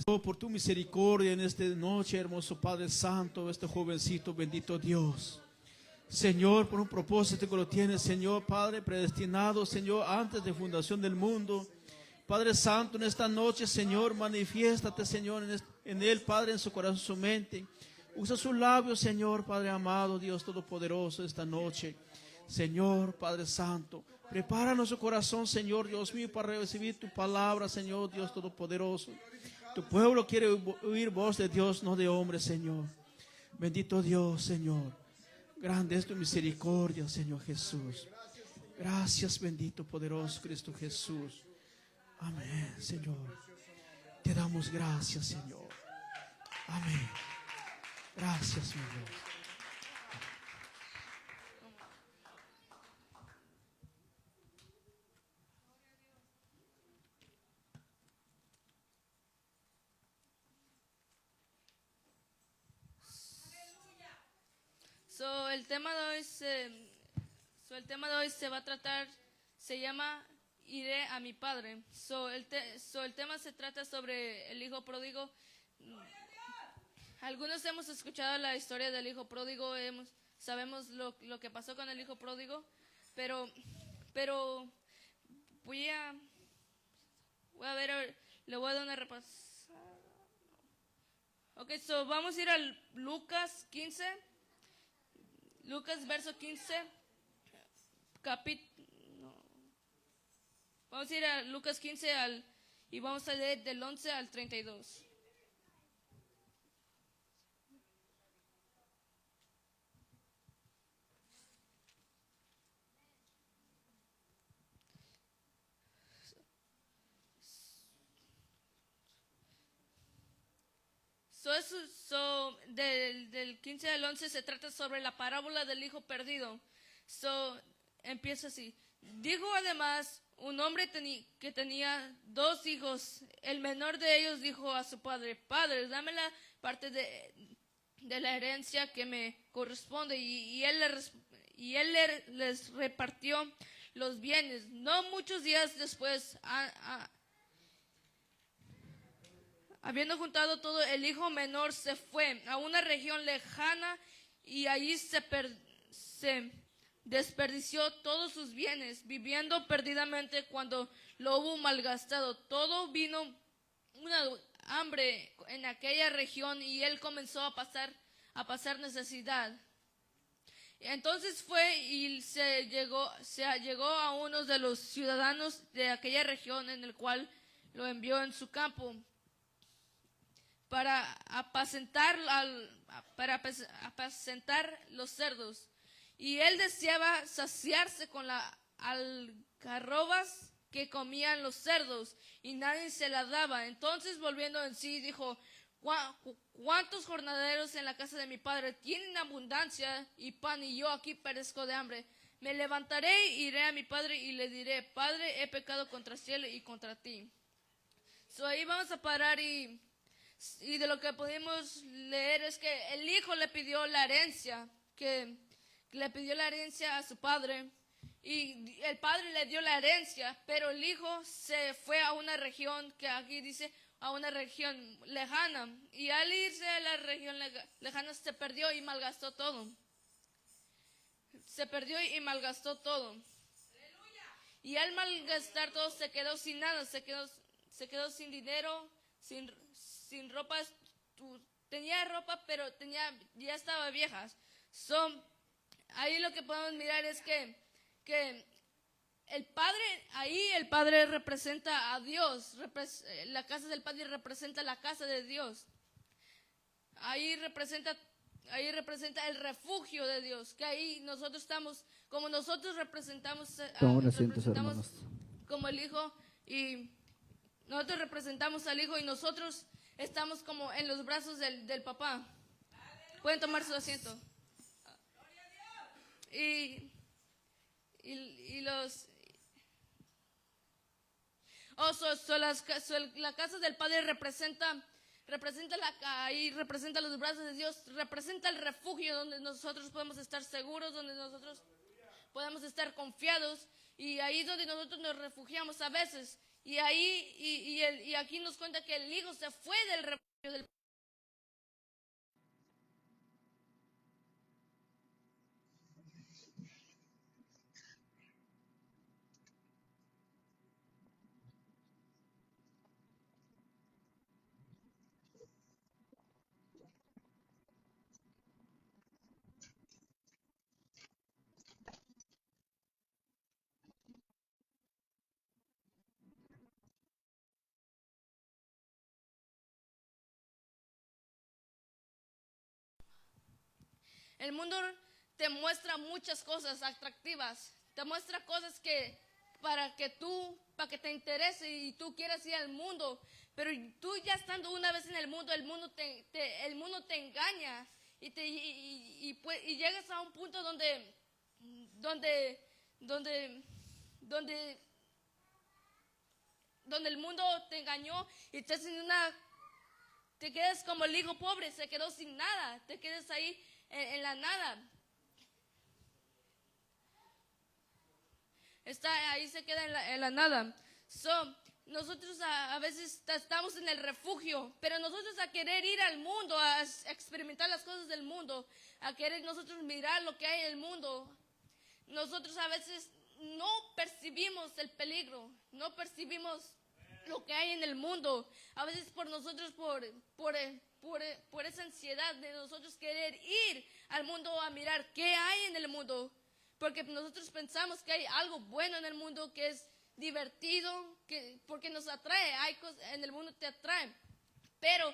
Oh, por tu misericordia en esta noche, hermoso Padre Santo, este jovencito, bendito Dios. Señor, por un propósito que lo tienes, Señor, Padre, predestinado, Señor, antes de fundación del mundo. Padre Santo, en esta noche, Señor, manifiéstate, Señor, en él, Padre, en su corazón, su mente. Usa sus labios, Señor, Padre amado, Dios Todopoderoso, esta noche. Señor, Padre Santo, prepara nuestro corazón, Señor, Dios mío, para recibir tu palabra, Señor, Dios Todopoderoso. Tu pueblo quiere oír voz de Dios, no de hombre, Señor. Bendito Dios, Señor. Grande es tu misericordia, Señor Jesús. Gracias, bendito, poderoso Cristo Jesús. Amén, Señor. Te damos gracias, Señor. Amén. Gracias, Señor. El tema de hoy se va a tratar, se llama Iré a mi padre. El tema se trata sobre el hijo pródigo. Algunos hemos escuchado la historia del hijo pródigo, sabemos lo que pasó con el hijo pródigo, pero voy a ver, le voy a dar una repasada. Ok, vamos a ir al Lucas 15. Lucas verso 15, vamos a ir a Lucas 15 y vamos a leer del 11 al 32. Del 15 al 11 se trata sobre la parábola del hijo perdido. Empieza así. Dijo además un hombre que tenía 2 hijos. El menor de ellos dijo a su padre: Padre, dame la parte de la herencia que me corresponde. Y él les repartió los bienes. No muchos días después, habiendo juntado todo, el hijo menor se fue a una región lejana y allí se desperdició todos sus bienes, viviendo perdidamente cuando lo hubo malgastado. Todo vino una hambre en aquella región y él comenzó a pasar necesidad. Entonces fue y se llegó a uno de los ciudadanos de aquella región, en el cual lo envió en su campo para apacentar los cerdos. Y él deseaba saciarse con las algarrobas que comían los cerdos, y nadie se las daba. Entonces, volviendo en sí, dijo: ¿Cuántos jornaleros en la casa de mi padre tienen abundancia y pan, y yo aquí perezco de hambre? Me levantaré, iré a mi padre y le diré: Padre, he pecado contra el cielo y contra ti. Ahí vamos a parar, y de lo que pudimos leer es que el hijo le pidió la herencia, a su padre, y el padre le dio la herencia, pero el hijo se fue a una región, que aquí dice a una región lejana, y al irse a la región lejana se perdió y malgastó todo. Y al malgastar todo se quedó sin nada, se quedó sin dinero, sin ropa. Tenía ropa, pero ya estaba vieja. Ahí lo que podemos mirar es que el padre representa a Dios. La casa del padre representa la casa de Dios. Ahí representa el refugio de Dios, que ahí nosotros estamos, como nosotros representamos como el hijo, y nosotros representamos al hijo, y nosotros estamos como en los brazos del papá. Pueden tomar su asiento. La casa del padre representa los brazos de Dios, representa el refugio donde nosotros podemos estar seguros, donde nosotros podemos estar confiados, y ahí es donde nosotros nos refugiamos a veces. Y ahí, y aquí nos cuenta que el hijo se fue del refugio del. El mundo te muestra muchas cosas atractivas, te muestra cosas que para que te interese y tú quieras ir al mundo, pero tú ya estando una vez en el mundo el mundo te engaña y llegas a un punto donde, donde, donde, donde el mundo te engañó y te quedas como el hijo pobre, se quedó sin nada, te quedas ahí en la nada. Ahí se queda en la nada. Nosotros a veces estamos en el refugio, pero nosotros a querer ir al mundo, a experimentar las cosas del mundo, a querer nosotros mirar lo que hay en el mundo, nosotros a veces no percibimos el peligro, no percibimos lo que hay en el mundo. A veces por nosotros, por esa ansiedad de nosotros querer ir al mundo a mirar qué hay en el mundo, porque nosotros pensamos que hay algo bueno en el mundo, que es divertido, porque nos atrae, hay cosas en el mundo te atraen. Pero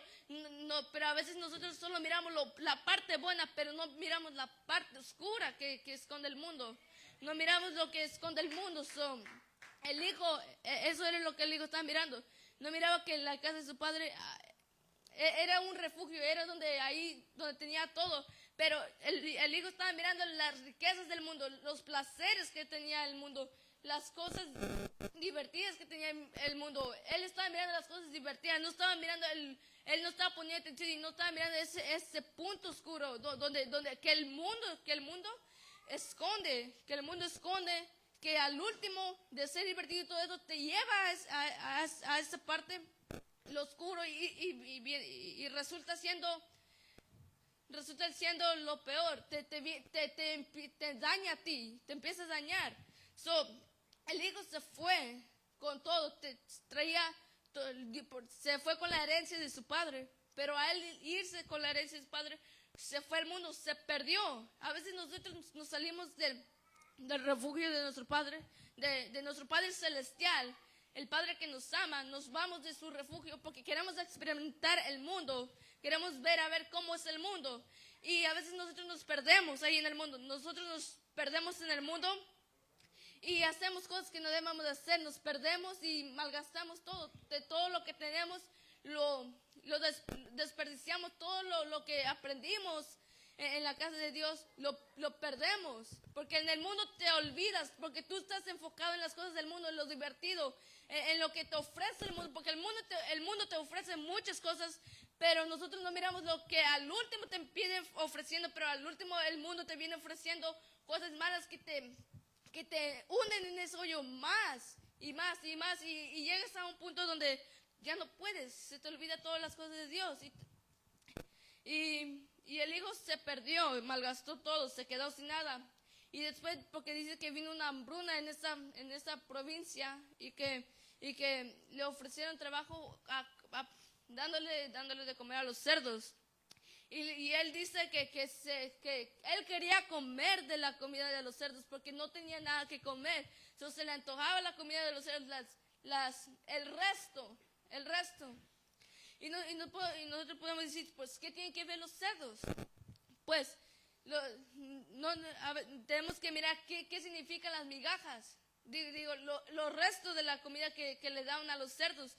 a veces nosotros solo miramos la parte buena, pero no miramos la parte oscura que esconde el mundo. No miramos lo que esconde el mundo. El hijo, eso era lo que el hijo estaba mirando. No miraba que en la casa de su padre era un refugio, era donde tenía todo. Pero el hijo estaba mirando las riquezas del mundo, los placeres que tenía el mundo, las cosas divertidas que tenía el mundo. Él estaba mirando las cosas divertidas, no estaba mirando él no estaba poniendo atención y no estaba mirando ese punto oscuro donde que el mundo esconde, que al último de ser divertido y todo eso te lleva a esa parte, lo oscuro, y resulta siendo lo peor, te daña a ti, te empieza a dañar. El hijo se fue con todo, se fue con la herencia de su padre, pero al irse con la herencia de su padre, se fue al mundo, se perdió. A veces nosotros nos salimos del refugio de nuestro Padre, de nuestro Padre Celestial, el Padre que nos ama, nos vamos de su refugio porque queremos experimentar el mundo, queremos a ver cómo es el mundo. Y a veces nosotros nos perdemos ahí en el mundo, nosotros nos perdemos en el mundo y hacemos cosas que no debemos de hacer, nos perdemos y malgastamos todo lo que tenemos, lo desperdiciamos, todo lo que aprendimos en la casa de Dios, lo perdemos, porque en el mundo te olvidas, porque tú estás enfocado en las cosas del mundo, en lo divertido, en lo que te ofrece el mundo, porque el mundo te ofrece muchas cosas, pero nosotros no miramos lo que al último te viene ofreciendo, pero al último el mundo te viene ofreciendo cosas malas que te hunden en ese hoyo más y más y más, y llegas a un punto donde ya no puedes, se te olvida todas las cosas de Dios, y el hijo se perdió, malgastó todo, se quedó sin nada. Y después, porque dice que vino una hambruna en esa provincia y que le ofrecieron trabajo dándole de comer a los cerdos. Y él dice que él quería comer de la comida de los cerdos porque no tenía nada que comer. Entonces se le antojaba la comida de los cerdos, el resto. Y nosotros podemos decir, pues, ¿qué tienen que ver los cerdos? Pues, tenemos que mirar qué significan las migajas. Digo, los restos de la comida que le daban a los cerdos.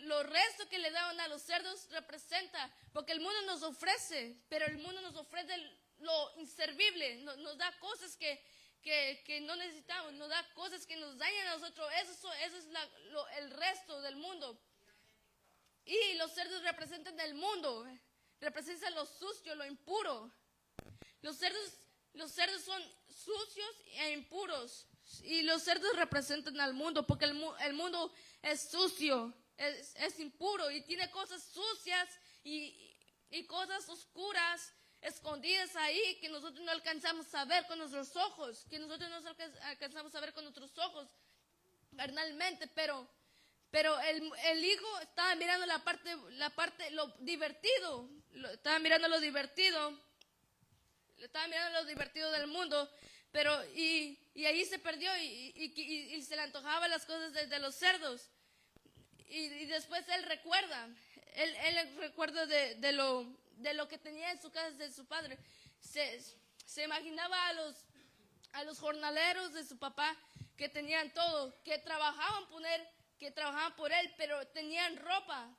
Los restos que le daban a los cerdos representa, porque el mundo nos ofrece, pero el mundo nos ofrece lo inservible, nos da cosas que no necesitamos, nos da cosas que nos dañan a nosotros. Eso es el resto del mundo. Y los cerdos representan el mundo, representan lo sucio, lo impuro. Los cerdos son sucios e impuros. Y los cerdos representan al mundo, porque el mundo es sucio, es impuro y tiene cosas sucias y cosas oscuras escondidas ahí que nosotros no alcanzamos a ver con nuestros ojos, que nosotros no alcanzamos a ver con nuestros ojos carnalmente, pero el hijo estaba mirando lo divertido, estaba mirando lo divertido del mundo, pero y ahí se perdió y se le antojaban las cosas de los cerdos. Y después él recuerda de lo que tenía en su casa de su padre. Se imaginaba a los jornaleros de su papá que tenían todo, que trabajaban por él, pero tenían ropa,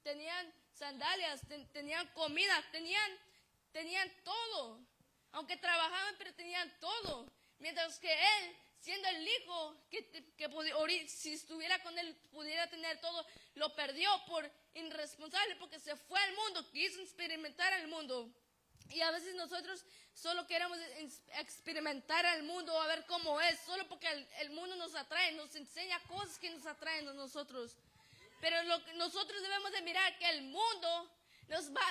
tenían sandalias, tenían comida, tenían todo. Aunque trabajaban, pero tenían todo. Mientras que él, siendo el hijo, si estuviera con él, pudiera tener todo, lo perdió por irresponsable, porque se fue al mundo, quiso experimentar el mundo. Y a veces nosotros solo queremos experimentar el mundo, a ver cómo es, solo porque el mundo nos atrae, nos enseña cosas que nos atraen a nosotros. Pero nosotros debemos de mirar que el mundo nos va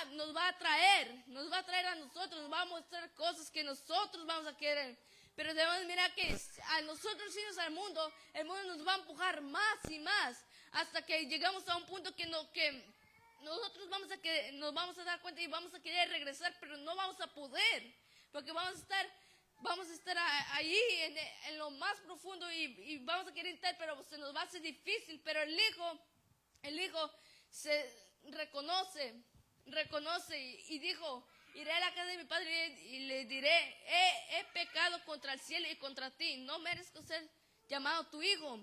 a atraer a nosotros, nos va a mostrar cosas que nosotros vamos a querer. Pero debemos mirar que a nosotros irnos al mundo, el mundo nos va a empujar más y más, hasta que llegamos a un punto que nosotros nos vamos a dar cuenta y vamos a querer regresar, pero no vamos a poder, porque vamos a estar ahí en lo más profundo y vamos a querer estar, pero se nos va a hacer difícil. Pero el hijo se reconoce y dijo: iré a la casa de mi padre y le diré, he pecado contra el cielo y contra ti, no merezco ser llamado tu hijo.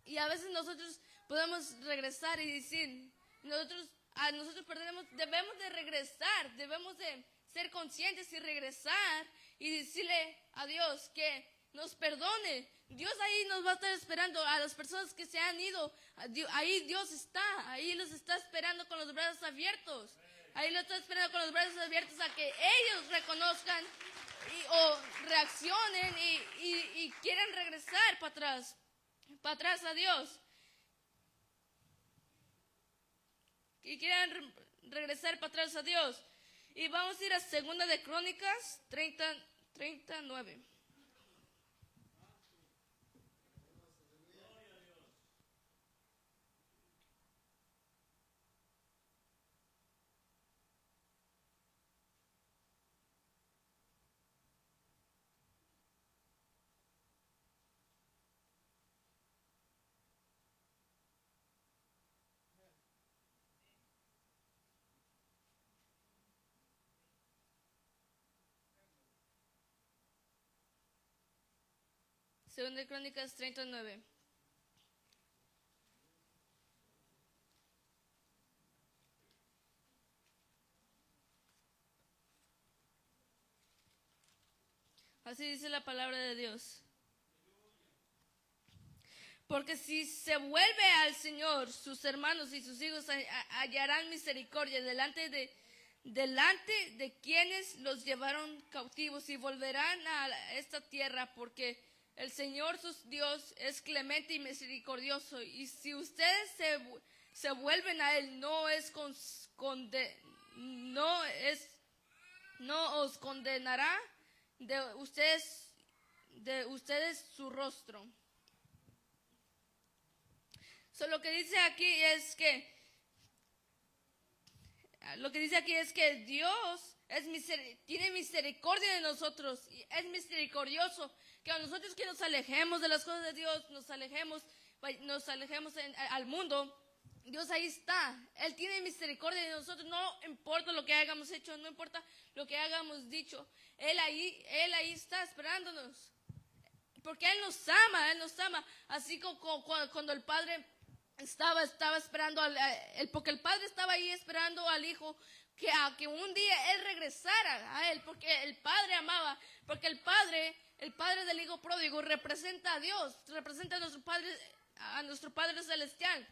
Y a veces nosotros podemos regresar y decir, nosotros debemos de regresar, debemos de ser conscientes y regresar y decirle a Dios que nos perdone. Dios ahí nos va a estar esperando. A las personas que se han ido, ahí Dios está, ahí los está esperando con los brazos abiertos. Ahí los está esperando con los brazos abiertos a que ellos reconozcan o reaccionen y quieran regresar para atrás a Dios. Y quieran regresar para atrás a Dios. Y vamos a ir a 2 de Crónicas 39. Segunda de Crónicas 39. Así dice la palabra de Dios. Porque si se vuelve al Señor, sus hermanos y sus hijos hallarán misericordia delante de quienes los llevaron cautivos, y volverán a esta tierra, porque el Señor su Dios es clemente y misericordioso. Y si ustedes se vuelven a Él, no os condenará de ustedes su rostro. Lo que dice aquí es que Dios tiene misericordia de nosotros, y es misericordioso. Que a nosotros que nos alejemos de las cosas de Dios, nos alejemos al mundo, Dios ahí está. Él tiene misericordia de nosotros, no importa lo que hayamos hecho, no importa lo que hayamos dicho. Él ahí está esperándonos. Porque Él nos ama. Así como cuando el Padre estaba esperando, porque el Padre estaba ahí esperando al Hijo, que un día Él regresara a Él, porque el Padre amaba, porque el Padre del Hijo pródigo representa a Dios, representa a nuestro Padre Celestial.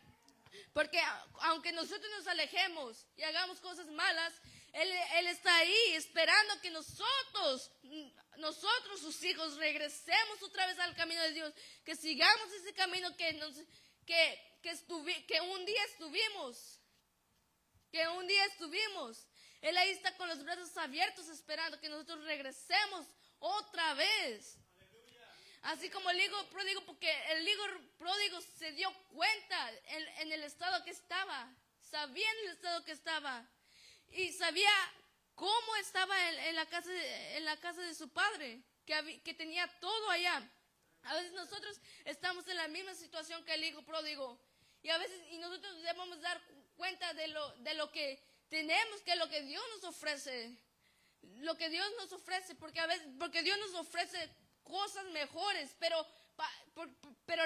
Porque aunque nosotros nos alejemos y hagamos cosas malas, Él está ahí esperando que nosotros, sus hijos, regresemos otra vez al camino de Dios, que sigamos ese camino que un día estuvimos. Él ahí está con los brazos abiertos esperando que nosotros regresemos otra vez. Así como el hijo pródigo, porque el hijo pródigo se dio cuenta en el estado que estaba. Sabía en el estado que estaba. Y sabía cómo estaba en la casa de su padre, que tenía todo allá. A veces nosotros estamos en la misma situación que el hijo pródigo. Y a veces nosotros debemos dar cuenta de lo que tenemos, que es lo que Dios nos ofrece. Lo que Dios nos ofrece, porque Dios nos ofrece cosas mejores, pero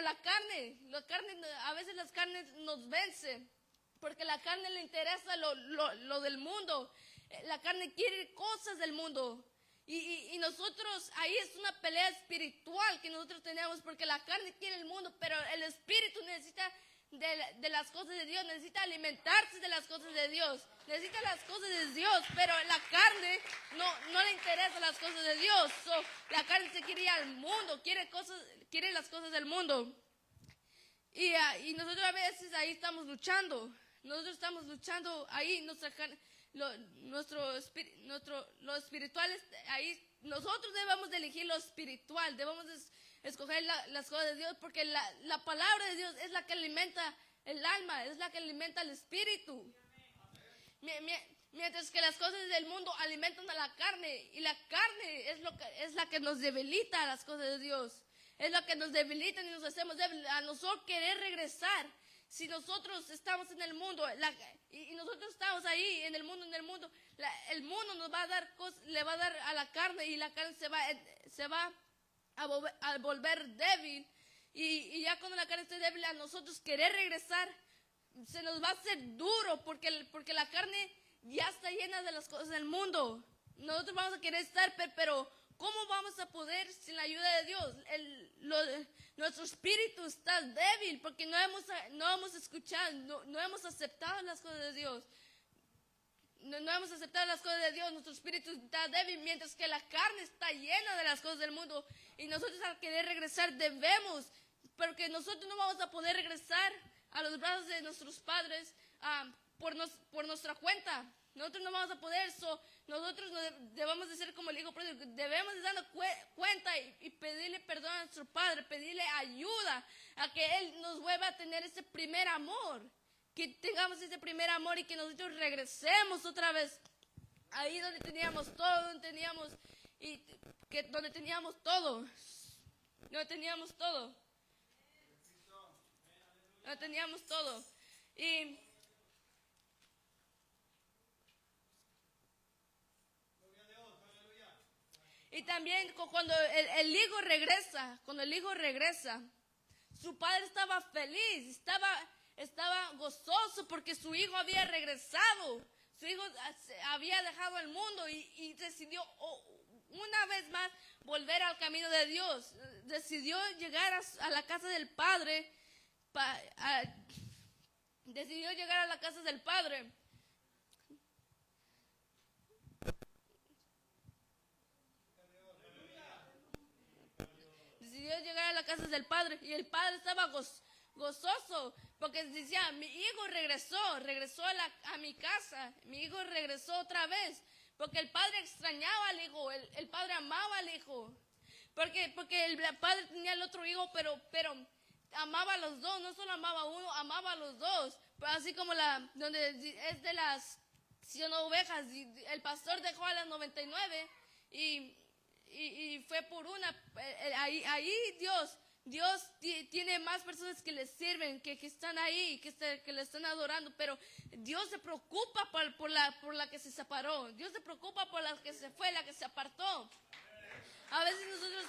la carne, a veces las carnes nos vencen, porque la carne le interesa lo del mundo. La carne quiere cosas del mundo. Y nosotros, ahí es una pelea espiritual que nosotros tenemos, porque la carne quiere el mundo, pero el espíritu necesita de las cosas de Dios, necesita alimentarse de las cosas de Dios, necesita las cosas de Dios, pero la carne no le interesa las cosas de Dios. La carne se quiere ir al mundo, quiere las cosas del mundo. Y nosotros a veces ahí estamos luchando. Nosotros estamos luchando ahí, lo espiritual, ahí nosotros debemos de elegir lo espiritual, debemos escoger las cosas de Dios, porque la palabra de Dios es la que alimenta el alma, es la que alimenta el espíritu. Mientras que las cosas del mundo alimentan a la carne, y la carne es la que nos debilita a las cosas de Dios, es la que nos debilita y nos hacemos débiles a nosotros querer regresar. Si nosotros estamos en el mundo y nosotros estamos ahí en el mundo, el mundo nos va a dar cosas, le va a dar a la carne, y la carne se va a volver débil, y ya cuando la carne esté débil, a nosotros querer regresar se nos va a hacer duro, porque la carne ya está llena de las cosas del mundo. Nosotros vamos a querer estar, pero ¿cómo vamos a poder sin la ayuda de Dios? Nuestro espíritu está débil porque no hemos escuchado, no hemos aceptado las cosas de Dios. No hemos aceptado las cosas de Dios, nuestro espíritu está débil, mientras que la carne está llena de las cosas del mundo. Y nosotros, al querer regresar, debemos, porque nosotros no vamos a poder regresar a los brazos de nuestros padres por nuestra cuenta. Nosotros no vamos a poder, nosotros debemos de ser como el hijo pródigo, debemos de darnos cuenta y pedirle perdón a nuestro padre, pedirle ayuda a que Él nos vuelva a tener ese primer amor, que tengamos ese primer amor y que nosotros regresemos otra vez ahí donde teníamos todo, donde teníamos todo. Y también cuando el hijo regresa, su padre estaba feliz, estaba gozoso porque su hijo había regresado. Su hijo había dejado el mundo y decidió una vez más volver al camino de Dios. Decidió llegar a la casa del Padre. Decidió llegar a la casa del Padre. Decidió llegar a la casa del Padre, y el Padre estaba gozoso porque decía: mi hijo regresó a mi casa, mi hijo regresó otra vez, porque el Padre extrañaba al hijo, el Padre amaba al hijo, porque el Padre tenía el otro hijo, pero amaba a los dos, no solo amaba a uno, amaba a los dos. Así como donde es de las 100 ovejas, y el pastor dejó a las 99 y fue por una. Ahí Dios tiene más personas que le sirven, que están ahí, que le están adorando, pero Dios se preocupa por la que se separó. Dios se preocupa por la que se fue, la que se apartó. A veces nosotros,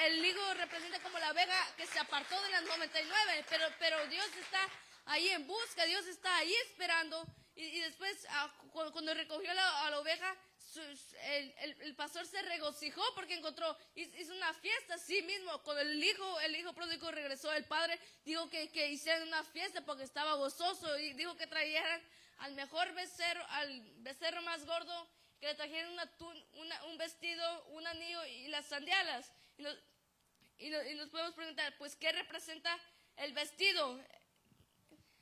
el higo representa como la oveja que se apartó de las 99, pero Dios está ahí en busca, Dios está ahí esperando. Y después, cuando recogió a la oveja, el pastor se regocijó porque hizo una fiesta a sí mismo. Cuando el hijo pródigo regresó, el padre dijo que hicieran una fiesta porque estaba gozoso, y dijo que trajeran al mejor becerro, al becerro más gordo, que le trajeran un vestido, un anillo y las sandalas. Y nos podemos preguntar, pues, ¿qué representa el vestido?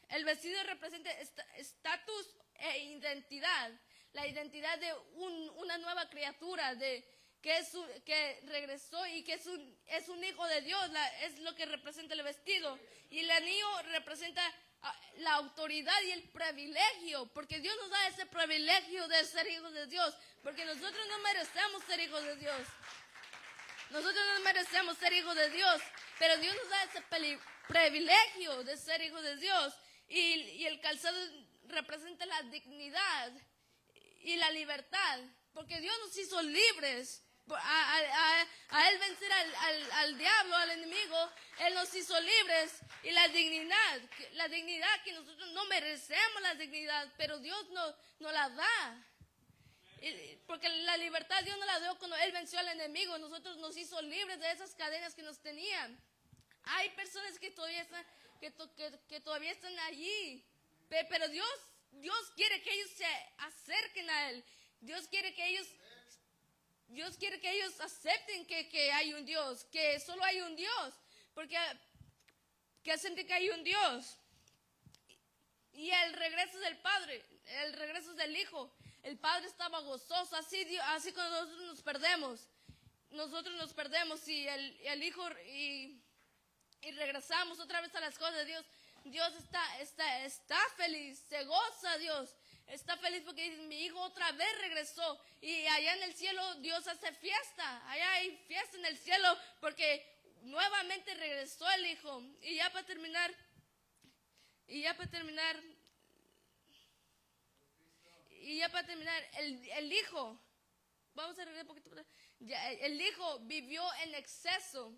El vestido representa estatus e identidad. La identidad de una nueva criatura, que regresó y que es un hijo de Dios. Es lo que representa el vestido. Y el anillo representa la autoridad y el privilegio, porque Dios nos da ese privilegio de ser hijos de Dios, porque nosotros no merecemos ser hijos de Dios. Nosotros no merecemos ser hijos de Dios, pero Dios nos da ese privilegio de ser hijos de Dios. Y el calzado representa la dignidad y la libertad, porque Dios nos hizo libres. A Él vencer al diablo, al enemigo, Él nos hizo libres. Y la dignidad que nosotros no merecemos la dignidad, pero Dios nos la da. Porque la libertad Dios nos la dio cuando Él venció al enemigo. Nosotros nos hizo libres de esas cadenas que nos tenían. Hay personas que todavía están allí, pero Dios quiere que ellos se acerquen a Él. Dios quiere que ellos acepten que hay un Dios, que solo hay un Dios, porque que acepten que hay un Dios. Y el regreso del Padre, el regreso del Hijo, el Padre estaba gozoso, así cuando nosotros nos perdemos y el Hijo y regresamos otra vez a las cosas de Dios. Dios está feliz, se goza Dios. Está feliz porque mi hijo otra vez regresó. Y allá en el cielo Dios hace fiesta. Allá hay fiesta en el cielo porque nuevamente regresó el hijo. Y ya para terminar, el hijo, vamos a regresar un poquito. El hijo vivió en exceso.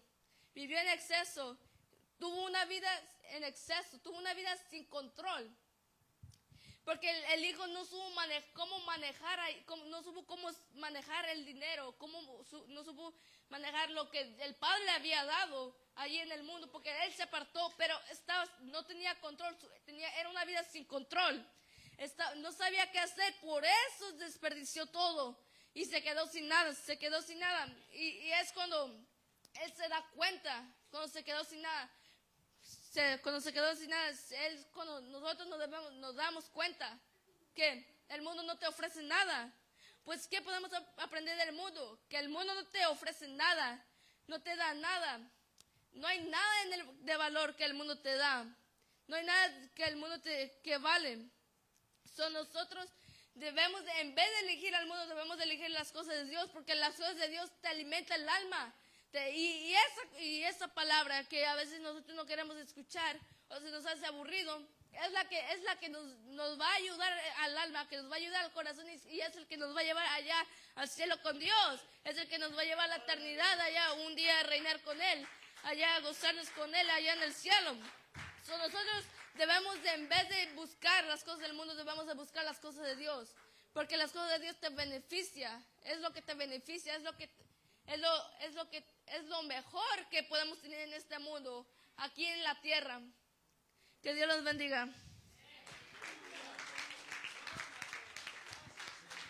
Tuvo una vida en exceso, tuvo una vida sin control. Porque el hijo no supo cómo manejar el dinero, no supo manejar lo que el padre le había dado allí en el mundo, porque él se apartó, pero no tenía control, era una vida sin control. No sabía qué hacer, por eso desperdició todo y se quedó sin nada. Y es cuando él se da cuenta, cuando se quedó sin nada. Es cuando nosotros nos damos cuenta que el mundo no te ofrece nada. Pues, ¿qué podemos aprender del mundo? Que el mundo no te ofrece nada, no te da nada. No hay nada de valor que el mundo te da. No hay nada que el mundo que vale. Nosotros debemos, en vez de elegir al mundo, debemos de elegir las cosas de Dios, porque las cosas de Dios te alimentan el alma. Y esa palabra que a veces nosotros no queremos escuchar o se nos hace aburrido, es la que nos va a ayudar al alma, que nos va a ayudar al corazón, y es el que nos va a llevar allá al cielo con Dios. Es el que nos va a llevar a la eternidad allá, un día a reinar con Él, allá a gozarnos con Él allá en el cielo. Nosotros debemos en vez de buscar las cosas del mundo, debemos de buscar las cosas de Dios, porque las cosas de Dios te beneficia, es lo que te beneficia, es lo mejor que podemos tener en este mundo, aquí en la tierra. Que Dios los bendiga.